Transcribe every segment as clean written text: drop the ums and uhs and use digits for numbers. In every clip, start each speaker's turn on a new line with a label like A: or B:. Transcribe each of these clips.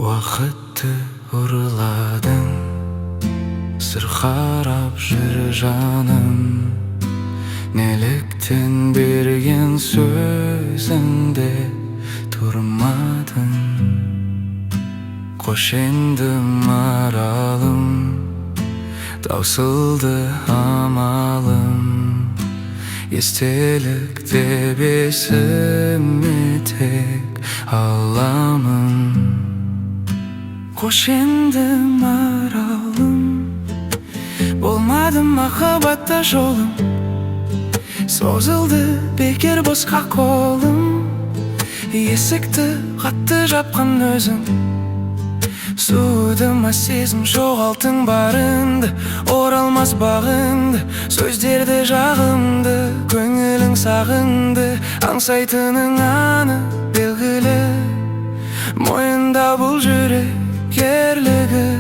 A: Уақытты ұрладың, сырқарап жүр жаным. Неліктен берген сөзіңде тұрмадың? Қош енді маралым, таусылды амалым. Естелік деп есіме тек аламын. Қош енді маралым, болмады махаббатта жолым. Созылды бекер босқа қолым. Есікті қатты жапқан өзің. Суыдыма сезім, жоғалтың барыңды, оралмас бағыңды. Сөздерді жағымды, көңілің сағынды. Аңсайтының анық белгілі, мойында бұл жүрек ерлігі.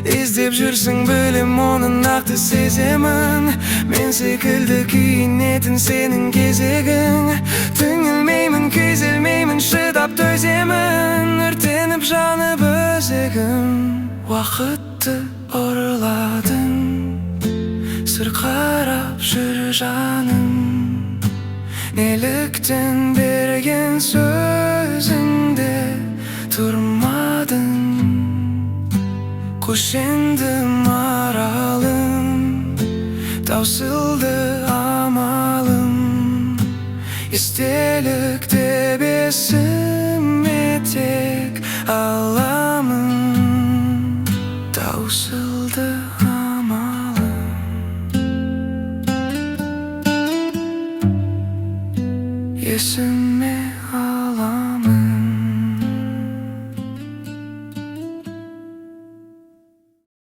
A: Іздеп жүрсің білем, оның нақты сеземін. Мен секілді күйінетін сенің кезегің. Түңілмеймін, күйзелмеймін, шыдап төземін. Өртеніп жанып өзегім. Уақытты ұрладың, сырқарап жүр жаным. Неліктен берген сөзіңде тұрмадың? Қош енді маралым, таусылды амалым. Естелік деп есіме тек аламын. Таусылды амалым. Есім